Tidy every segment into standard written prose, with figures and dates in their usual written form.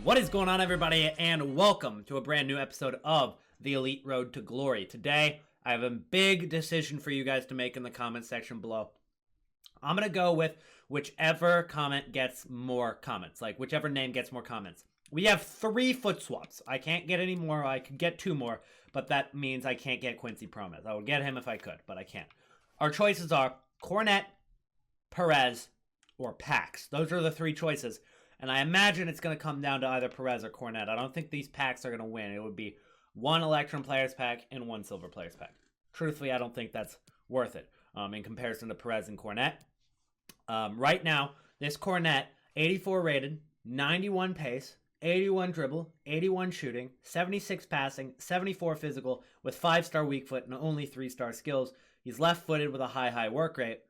What is going on, everybody, and welcome to a brand new episode of the Elite Road to Glory. Today, I have a big decision for you guys to make in the comment section below. I'm going to go with whichever comment gets more comments, like whichever name gets more comments. We have 3 foot swaps. I can't get any more. I could get 2 more, but that means I can't get Quincy Promes. I would get him if I could, but I can't. Our choices are Cornet, Perez, or Pax. Those are the 3 choices. And I imagine it's going to come down to either Perez or Cornet. I don't think these packs are going to win. It would be 1 Electrum Players Pack and 1 Silver Players Pack. Truthfully, I don't think that's worth it in comparison to Perez and Cornet. Right now, this Cornet, 84 rated, 91 pace, 81 dribble, 81 shooting, 76 passing, 74 physical, with 5-star weak foot and only 3-star skills. He's left-footed with a high work rate.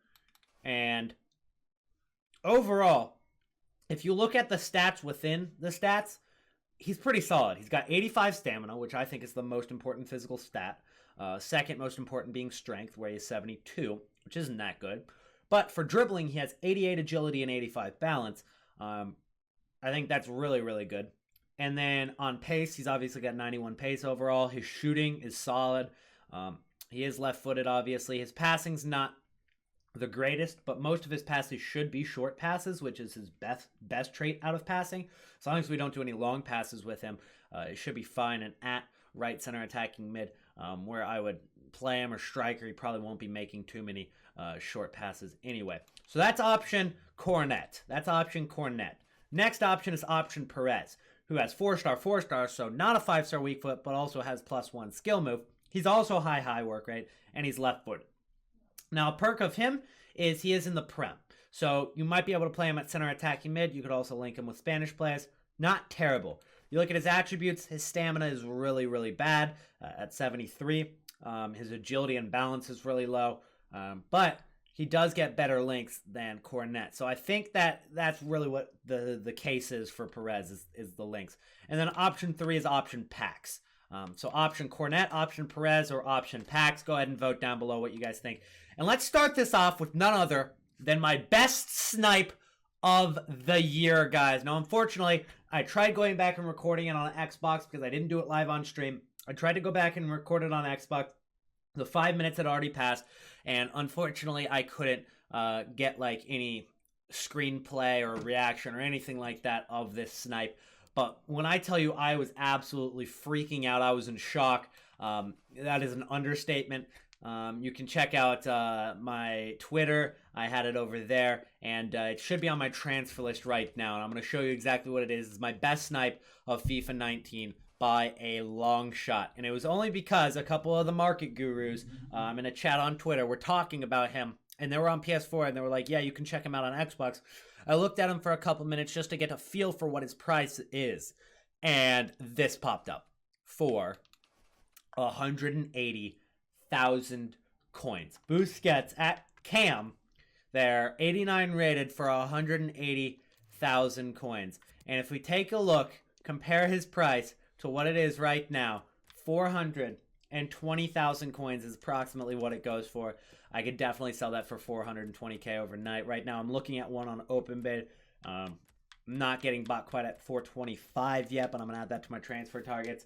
And overall, if you look at the stats within the stats, he's pretty solid. He's got 85 stamina, which I think is the most important physical stat. Second most important being strength, where he has 72, which isn't that good. But for dribbling, he has 88 agility and 85 balance. I think that's really good. And then on pace, he's obviously got 91 pace overall. His shooting is solid. He is left-footed, obviously. His passing's not the greatest, but most of his passes should be short passes, which is his best trait out of passing. As long as we don't do any long passes with him, it should be fine. And at right center attacking mid, where I would play him, or striker, he probably won't be making too many short passes anyway. So that's option Cornet. Next option is option Perez, who has 4-star, so not a 5-star weak foot, but also has +1 skill move. He's also high work rate, and he's left-footed. Now, a perk of him is he is in the Prem. So you might be able to play him at center attacking mid. You could also link him with Spanish players. Not terrible. You look at his attributes, his stamina is really bad at 73. His agility and balance is really low. But he does get better links than Cornet. So I think that's really what the case is for Perez is the links. And then option 3 is option Pax. So option Cornet, option Perez, or option Pax. Go ahead and vote down below what you guys think. And let's start this off with none other than my best snipe of the year, guys. Now, unfortunately, I tried going back and recording it on Xbox because I didn't do it live on stream. I tried to go back and record it on Xbox. The 5 minutes had already passed, and unfortunately, I couldn't get like any screenplay or reaction or anything like that of this snipe. But when I tell you I was absolutely freaking out, I was in shock. That is an understatement. You can check out my Twitter. I had it over there, and it should be on my transfer list right now. And I'm going to show you exactly what it is. It's my best snipe of FIFA 19 by a long shot. And it was only because a couple of the market gurus in a chat on Twitter were talking about him. And they were on PS4, and they were like, yeah, you can check him out on Xbox. I looked at him for a couple minutes just to get a feel for what his price is. And this popped up for 180,000 coins. Busquets at Cam, they're 89 rated for 180,000 coins. And if we take a look, compare his price to what it is right now, 420,000 coins is approximately what it goes for. I could definitely sell that for 420k overnight. Right now, I'm looking at one on OpenBid. Not getting bought quite at 425 yet, but I'm going to add that to my transfer targets.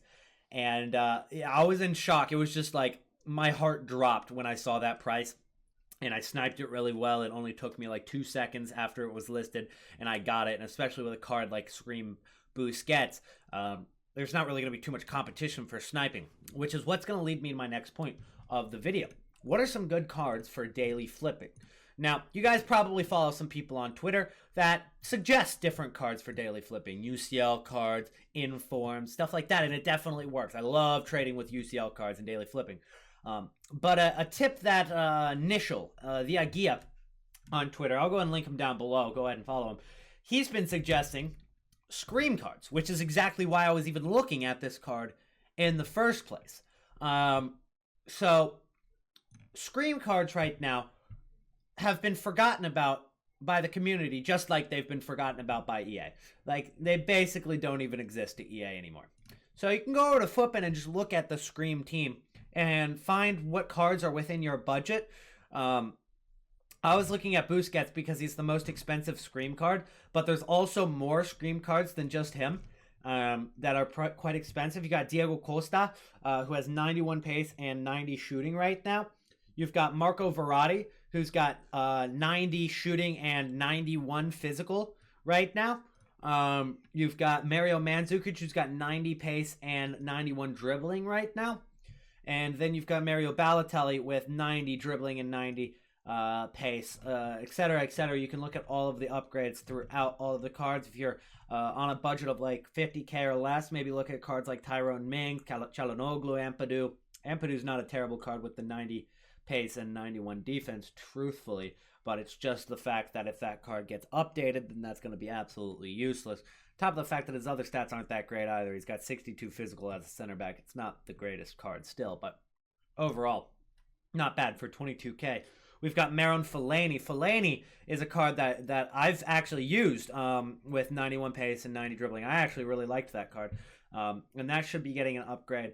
And yeah, I was in shock. It was just like my heart dropped when I saw that price. And I sniped it really well. It only took me like 2 seconds after it was listed, and I got it. And especially with a card like Scream Busquets, there's not really going to be too much competition for sniping, which is what's going to lead me to my next point of the video. What are some good cards for daily flipping? Now, you guys probably follow some people on Twitter that suggest different cards for daily flipping. UCL cards, informs, stuff like that, and it definitely works. I love trading with UCL cards and daily flipping. But a tip that Nishal, the Agia on Twitter, I'll go ahead and link him down below. Go ahead and follow him. He's been suggesting Scream cards, which is exactly why I was even looking at this card in the first place. So Scream cards right now have been forgotten about by the community, just like they've been forgotten about by EA. Like, they basically don't even exist to EA anymore. So you can go over to Flippin' and just look at the Scream team and find what cards are within your budget. I was looking at Busquets because he's the most expensive Scream card, but there's also more Scream cards than just him. that are quite expensive. You got Diego Costa, who has 91 pace and 90 shooting right now. You've got Marco Verratti, who's got 90 shooting and 91 physical right now. You've got Mario Mandzukic, who's got 90 pace and 91 dribbling right now. And then you've got Mario Balotelli with 90 dribbling and 90 pace, etc., etc. You can look at all of the upgrades throughout all of the cards. If you're on a budget of like 50K or less, maybe look at cards like Tyrone Mings, Çalhanoğlu, Ampadu. Ampadu's not a terrible card with the 90 pace and 91 defense, truthfully, but it's just the fact that if that card gets updated, then that's going to be absolutely useless. Top of the fact that his other stats aren't that great either. He's got 62 physical as a center back. It's not the greatest card still, but overall, not bad for 22K. We've got Marouane Fellaini. Fellaini is a card that I've actually used with 91 pace and 90 dribbling. I actually really liked that card, and that should be getting an upgrade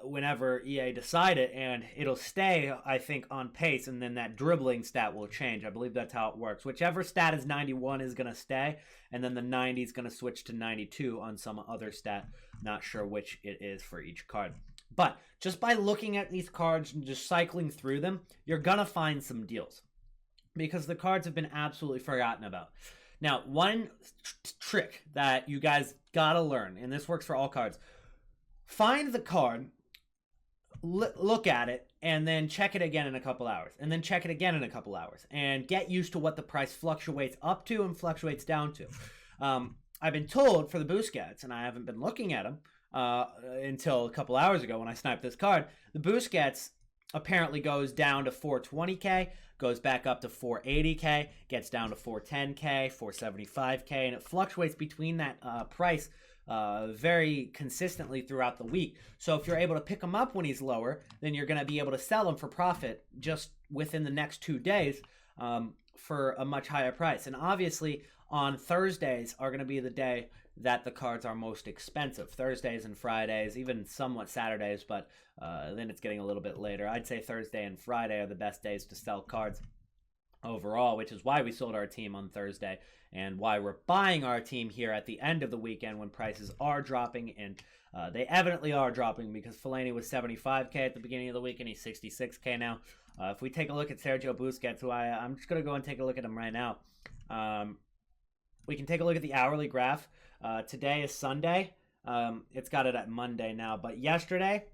whenever EA decide it, and it'll stay, I think, on pace, and then that dribbling stat will change. I believe that's how it works. Whichever stat is 91 is going to stay, and then the 90 is going to switch to 92 on some other stat. Not sure which it is for each card. But just by looking at these cards and just cycling through them, you're going to find some deals, because the cards have been absolutely forgotten about. Now, one trick that you guys got to learn, and this works for all cards, find the card, look at it, and then check it again in a couple hours, and then check it again in a couple hours, and get used to what the price fluctuates up to and fluctuates down to. I've been told for the Busquets, and I haven't been looking at them until a couple hours ago when I sniped this card, the Busquets apparently goes down to 420K, goes back up to 480K, gets down to 410K, 475K, and it fluctuates between that price very consistently throughout the week. So if you're able to pick him up when he's lower, then you're going to be able to sell him for profit just within the next 2 days for a much higher price. And obviously on Thursdays are going to be the day that the cards are most expensive. Thursdays and Fridays, even somewhat Saturdays, but then it's getting a little bit later. I'd say Thursday and Friday are the best days to sell cards overall, which is why we sold our team on Thursday and why we're buying our team here at the end of the weekend when prices are dropping, and they evidently are dropping, because Fellaini was 75K at the beginning of the week and he's 66K now. If we take a look at Sergio Busquets, who I'm just going to go and take a look at him right now. We can take a look at the hourly graph. Today is Sunday. It's got it at Monday now, but yesterday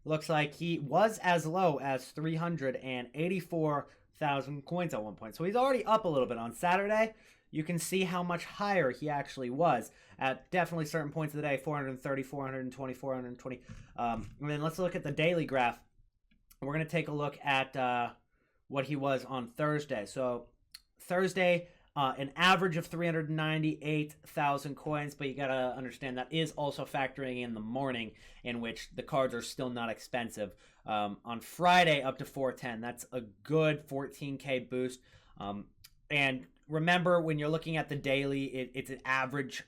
looks like he was as low as 384,000 coins at one point. So he's already up a little bit. On Saturday, you can see how much higher he actually was at definitely certain points of the day, 430, 420, 420. And then let's look at the daily graph. We're going to take a look at what he was on Thursday. So Thursday, an average of 398,000 coins, but you got to understand that is also factoring in the morning, in which the cards are still not expensive. On Friday, up to 410. That's a good 14K boost. And remember, when you're looking at the daily, it's an average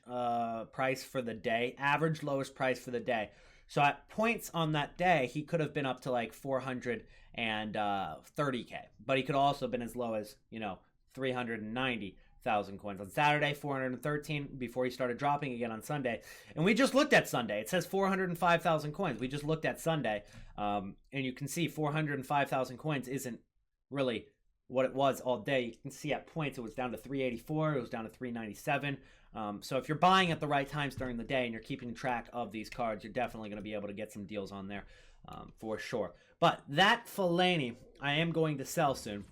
price for the day, average lowest price for the day. So at points on that day, he could have been up to like 430K, but he could also have been as low as, 390,000 coins. On Saturday, 413 before he started dropping again on Sunday. And we just looked at Sunday. It says 405,000 coins. We just looked at Sunday. And you can see 405,000 coins isn't really what it was all day. You can see at points it was down to 384. It was down to 397. So if you're buying at the right times during the day and you're keeping track of these cards, you're definitely going to be able to get some deals on there for sure. But that Fellaini, I am going to sell soon,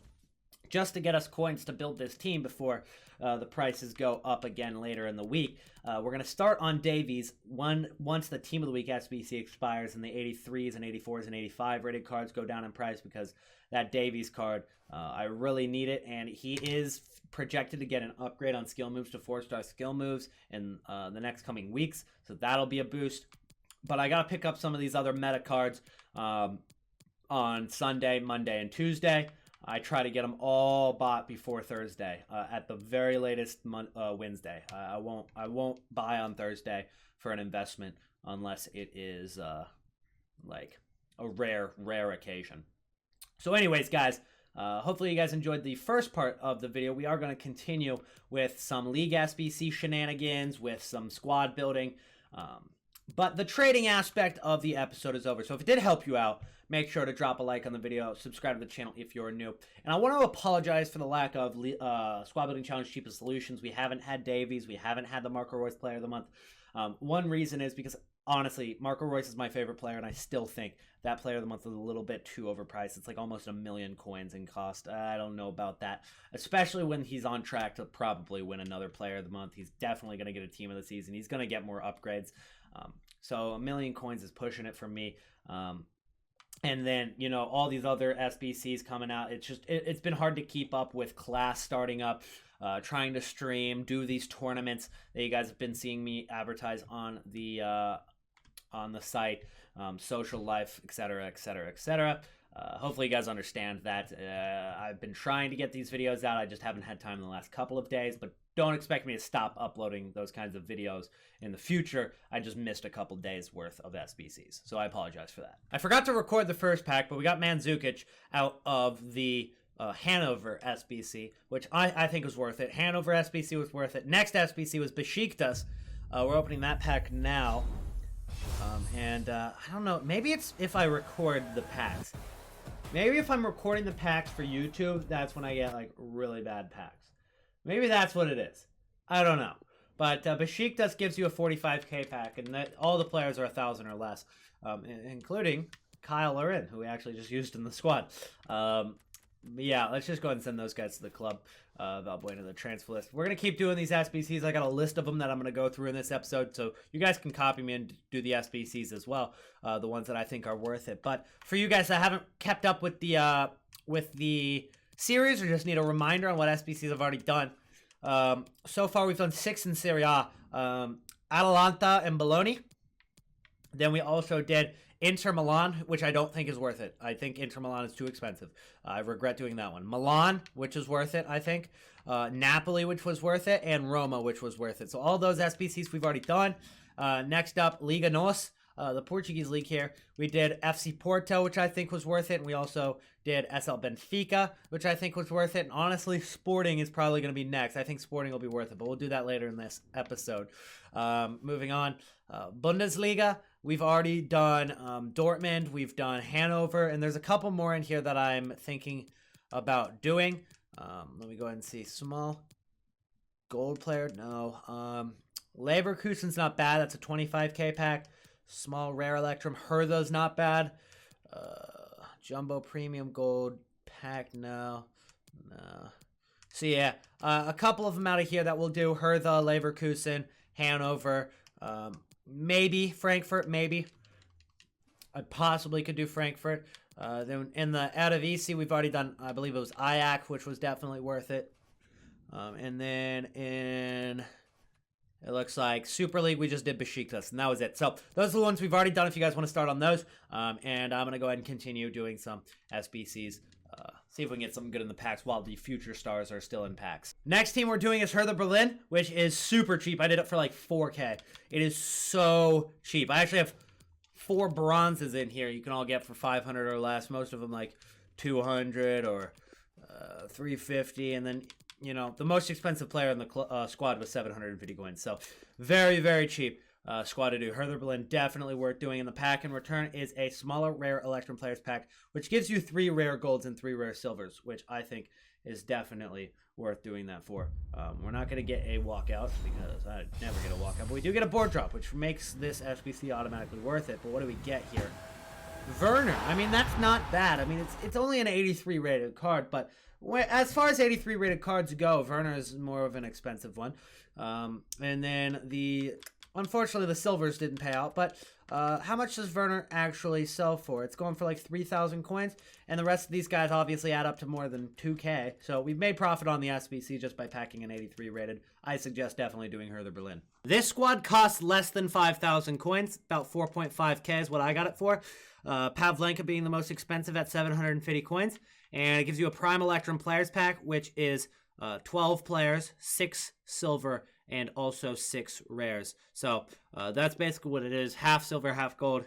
just to get us coins to build this team before the prices go up again later in the week. We're going to start on Davies once the Team of the Week SBC expires and the 83s and 84s and 85 rated cards go down in price, because that Davies card, I really need it, and he is projected to get an upgrade on skill moves to 4-star skill moves in the next coming weeks, so that'll be a boost. But I got to pick up some of these other meta cards on Sunday, Monday, and Tuesday. I try to get them all bought before Thursday, at the very latest Wednesday. I won't buy on Thursday for an investment unless it is like a rare occasion. So anyways, guys, Hopefully you guys enjoyed the first part of the video. We are going to continue with some League SBC shenanigans, with some squad building. But the trading aspect of the episode is over. So if it did help you out, make sure to drop a like on the video, subscribe to the channel if you're new. And I want to apologize for the lack of Squad Building Challenge Cheapest Solutions. We haven't had Davies. We haven't had the Marco Royce Player of the Month. One reason is because, honestly, Marco Royce is my favorite player, and I still think that Player of the Month is a little bit too overpriced. It's like almost 1 million coins in cost. I don't know about that, especially when he's on track to probably win another Player of the Month. He's definitely going to get a Team of the Season. He's going to get more upgrades. So 1 million coins is pushing it for me. And then, you know, all these other SBCs coming out. It's been hard to keep up with class starting up, trying to stream, do these tournaments that you guys have been seeing me advertise on the site, social life, etc., etc., etc. Hopefully you guys understand that. I've been trying to get these videos out. I just haven't had time in the last couple of days, but don't expect me to stop uploading those kinds of videos in the future. I just missed a couple days worth of SBCs, so I apologize for that. I forgot to record the first pack, but we got Mandzukic out of the Hanover SBC, which I think was worth it. Hanover SBC was worth it. Next SBC was Besiktas. We're opening that pack now. I don't know, maybe it's if I record the packs. Maybe if I'm recording the packs for YouTube, that's when I get like really bad packs. Maybe that's what it is. I don't know. But Besiktas gives you a 45k pack, and all the players are 1,000 or less, including Kyle Larin, who we actually just used in the squad. Yeah, let's just go ahead and send those guys to the club. Valbuena, the transfer list. We're going to keep doing these SBCs. I got a list of them that I'm going to go through in this episode, so you guys can copy me and do the SBCs as well, the ones that I think are worth it. But for you guys that haven't kept up with the series or just need a reminder on what SBCs I've already done, so far we've done 6 in Serie A. Atalanta and Bologna. Then we also did Inter Milan, which I don't think is worth it. I think Inter Milan is too expensive. I regret doing that one. Milan, which is worth it, I think. Napoli, which was worth it. And Roma, which was worth it. So all those SBCs we've already done. Next up, Liga NOS, the Portuguese league here. We did FC Porto, which I think was worth it. And we also did SL Benfica, which I think was worth it. And honestly, Sporting is probably going to be next. I think Sporting will be worth it, but we'll do that later in this episode. Moving on, Bundesliga. We've already done Dortmund, we've done Hanover, and there's a couple more in here that I'm thinking about doing. Let me go ahead and see. Small gold player, no. Leverkusen's not bad. That's a 25k pack. Small rare Electrum. Hertha's not bad. Jumbo premium gold pack, no. So yeah, a couple of them out of here that we'll do. Hertha, Leverkusen, Hanover. Maybe Frankfurt, maybe. I possibly could do Frankfurt. Then in the Eredivisie, we've already done, I believe it was Ajax, which was definitely worth it. And then in, it looks like Super League, we just did Besiktas, and that was it. So those are the ones we've already done if you guys want to start on those. And I'm going to go ahead and continue doing some SBCs. See if we can get something good in the packs while the future stars are still in packs. Next team we're doing is Hertha Berlin, which is super cheap. I did it for like 4k. It is so cheap. I actually have 4 bronzes in here you can all get for 500 or less. Most of them like 200 or 350. And then, you know, the most expensive player in the squad was 750 coins. So very, very cheap. Squad to do. Hertha Berlin, definitely worth doing. In the pack in return is a smaller rare Electrum Players pack, which gives you 3 rare golds and 3 rare silvers, which I think is definitely worth doing that for. We're not going to get a walkout because I never get a walkout, but we do get a board drop, which makes this SBC automatically worth it. But what do we get here? Werner. I mean, that's not bad. I mean, it's only an 83 rated card, but as far as 83 rated cards go, Werner is more of an expensive one. And then unfortunately, the silvers didn't pay out, but how much does Werner actually sell for? It's going for like 3,000 coins, and the rest of these guys obviously add up to more than 2k, so we've made profit on the SBC just by packing an 83 rated. I suggest definitely doing Hertha Berlin. This squad costs less than 5,000 coins, about 4.5k is what I got it for. Pavlenka being the most expensive at 750 coins, and it gives you a Prime Electrum Players pack, which is 12 players, 6 silver, and also 6 rares. So that's basically what it is. Half silver, half gold,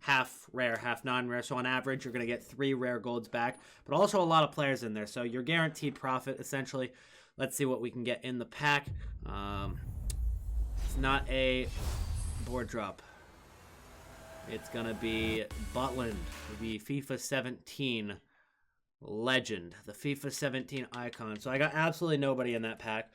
half rare, half non-rare. So on average, you're going to get 3 rare golds back, but also a lot of players in there. So you're guaranteed profit, essentially. Let's see what we can get in the pack. It's not a board drop. It's going to be Butland, the FIFA 17 legend, the FIFA 17 icon. So I got absolutely nobody in that pack,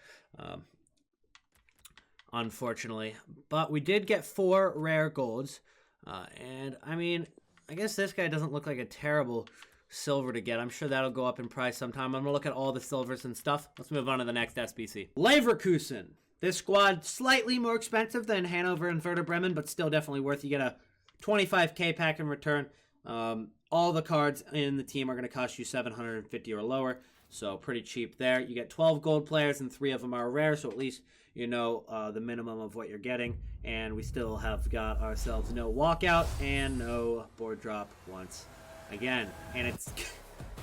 unfortunately. But we did get 4 rare golds. And, I mean, I guess this guy doesn't look like a terrible silver to get. I'm sure that'll go up in price sometime. I'm going to look at all the silvers and stuff. Let's move on to the next SBC. Leverkusen. This squad slightly more expensive than Hanover and Werder Bremen, but still definitely worth. You get a 25k pack in return. All the cards in the team are going to cost you 750 or lower, so pretty cheap there. You get 12 gold players, and 3 of them are rare, so at least you know the minimum of what you're getting. And we still have got ourselves no walkout and no board drop once again. And it's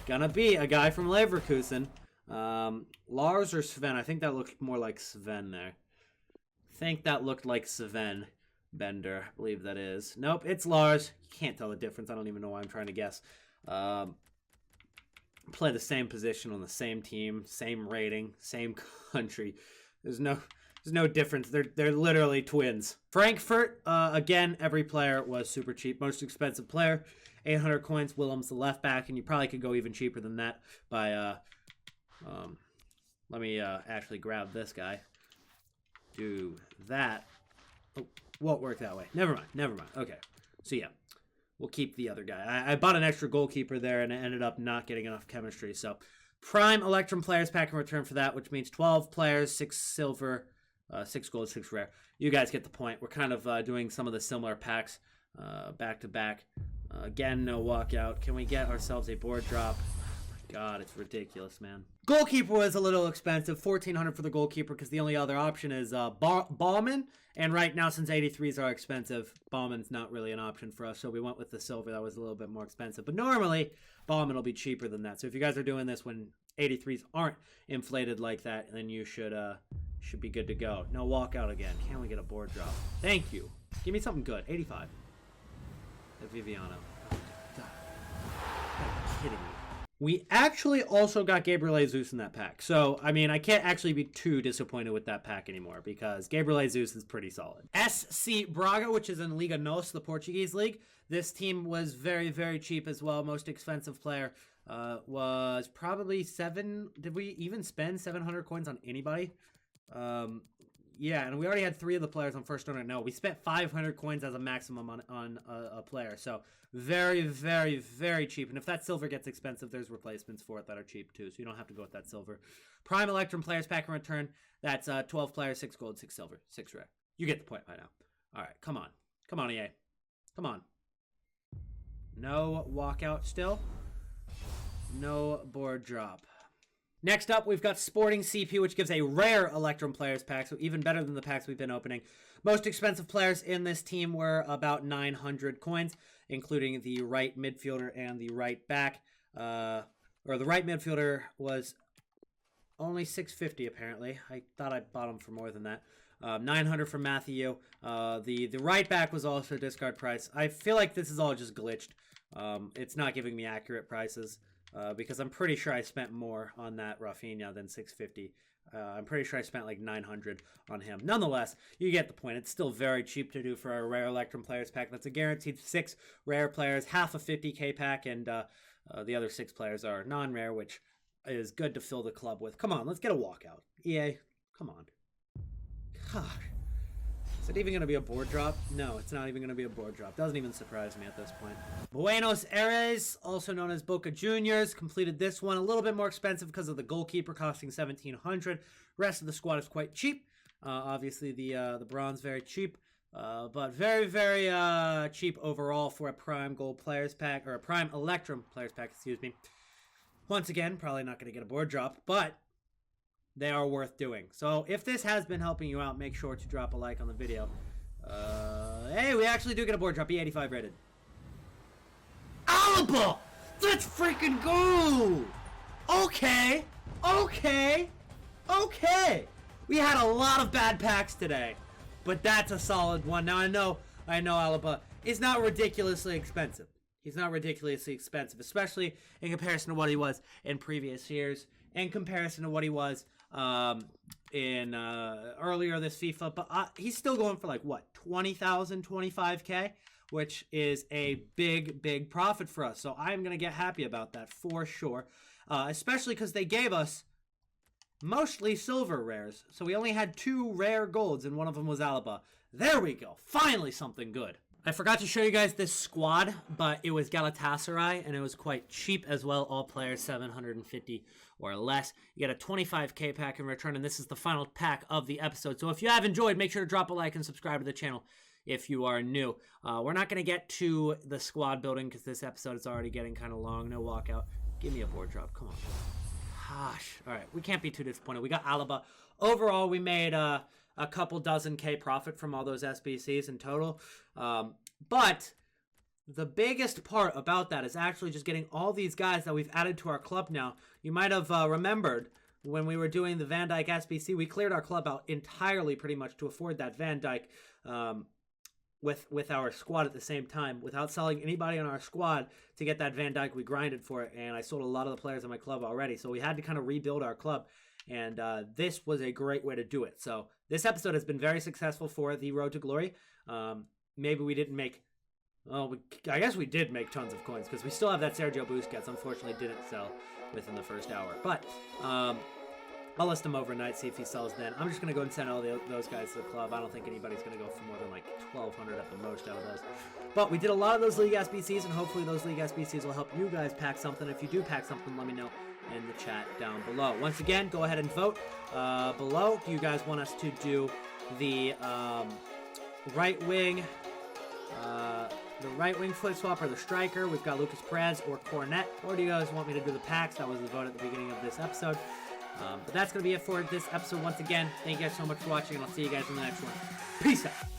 going to be a guy from Leverkusen. Lars or Sven? I think that looked more like Sven there. I think that looked like Sven Bender, I believe that is. Nope, it's Lars. You can't tell the difference. I don't even know why I'm trying to guess. Play the same position on the same team, same rating, same country. There's no difference. They're literally twins. Frankfurt, again, every player was super cheap. Most expensive player, 800 coins. Willems, the left back, and you probably could go even cheaper than that by let me actually grab this guy. Do that. Oh, won't work that way. Never mind. Okay. So yeah, we'll keep the other guy. I bought an extra goalkeeper there, and I ended up not getting enough chemistry. So Prime Electrum players pack in return for that, which means 12 players, 6 silver, 6 gold, 6 rare. You guys get the point. We're kind of doing some of the similar packs back to back. Again, no walkout. Can we get ourselves a board drop? God, it's ridiculous, man. Goalkeeper was a little expensive, 1,400 for the goalkeeper, because the only other option is Baumann. And right now, since 83s are expensive, Baumann's not really an option for us, so we went with the silver. That was a little bit more expensive. But normally, Baumann will be cheaper than that. So if you guys are doing this when 83s aren't inflated like that, then you should be good to go. No walkout again. Can we get a board drop? Thank you. Give me something good. 85. Viviano. Oh, God. Are you kidding me? We actually also got Gabriel Jesus in that pack. So, I mean, I can't actually be too disappointed with that pack anymore because Gabriel Jesus is pretty solid. SC Braga, which is in Liga NOS, the Portuguese league. This team was very, very cheap as well. Most expensive player was probably 7. Did we even spend 700 coins on anybody? Yeah, and we already had 3 of the players on first owner. No, we spent 500 coins as a maximum on a player. So very, very, very cheap. And if that silver gets expensive, there's replacements for it that are cheap too. So you don't have to go with that silver. Prime Electrum players pack in return. That's 12 players, 6 gold, 6 silver, 6 rare. You get the point by now. All right, come on. Come on, EA. Come on. No walkout still. No board drop. Next up, we've got Sporting CP, which gives a rare Electrum players pack, so even better than the packs we've been opening. Most expensive players in this team were about 900 coins, including the right midfielder and the right back. Or the right midfielder was only 650 apparently. I thought I bought him for more than that. 900 for Matthew. The right back was also discard price. I feel like this is all just glitched. It's not giving me accurate prices. Because I'm pretty sure I spent more on that Rafinha than 650. I'm pretty sure I spent like 900 on him. Nonetheless, you get the point. It's still very cheap to do for a rare Electrum players pack. That's a guaranteed 6 rare players, half a 50k pack, and the other 6 players are non-rare, which is good to fill the club with. Come on, let's get a walkout. EA, come on. God. Is it even going to be a board drop? No, it's not even going to be a board drop. Doesn't even surprise me at this point. Buenos Aires, also known as Boca Juniors, completed this one. A little bit more expensive because of the goalkeeper costing 1,700. Rest of the squad is quite cheap. Obviously, the bronze very cheap. But very, very cheap overall for a Prime Gold Players Pack, or a Prime Electrum Players Pack, excuse me. Once again, probably not going to get a board drop, but they are worth doing. So if this has been helping you out, make sure to drop a like on the video. Hey, we actually do get a board drop. E85 rated. Alaba! Let's freaking go! Okay. We had a lot of bad packs today, but that's a solid one. Now I know Alaba is not ridiculously expensive. He's not ridiculously expensive, especially in comparison to what he was in previous years, in comparison to what he was in earlier this FIFA. But he's still going for like, what, 20,000, 25K, which is a big profit for us. So I'm going to get happy about that for sure, especially because they gave us mostly silver rares. So we only had 2 rare golds, and one of them was Alaba. There we go. Finally something good. I forgot to show you guys this squad, but it was Galatasaray, and it was quite cheap as well. All players 750 or less. You get a 25K pack in return, and this is the final pack of the episode. So if you have enjoyed, make sure to drop a like and subscribe to the channel if you are new. We're not going to get to the squad building because this episode is already getting kind of long. No walkout. Give me a board drop. Come on. Gosh. All right. We can't be too disappointed. We got Alaba. Overall, we made a couple dozen K profit from all those SBCs in total. But the biggest part about that is actually just getting all these guys that we've added to our club now. You might have remembered when we were doing the Van Dijk SBC, we cleared our club out entirely pretty much to afford that Van Dijk with our squad at the same time. Without selling anybody on our squad to get that Van Dijk, we grinded for it, and I sold a lot of the players in my club already. So we had to kind of rebuild our club, and this was a great way to do it. So this episode has been very successful for the Road to Glory. Maybe we didn't make... Well, I guess we did make tons of coins because we still have that Sergio Busquets. Unfortunately, didn't sell within the first hour. But I'll list him overnight, see if he sells then. I'm just going to go and send all those guys to the club. I don't think anybody's going to go for more than like 1,200 at the most out of those. But we did a lot of those League SBCs, and hopefully those League SBCs will help you guys pack something. If you do pack something, let me know in the chat down below. Once again, go ahead and vote below. Do you guys want us to do the right wing foot swap or the striker? We've got Lucas Perez or Cornet. Or do you guys want me to do the packs? That was the vote at the beginning of this episode. But that's going to be it for this episode once again. Thank you guys so much for watching, and I'll see you guys in the next one. Peace out.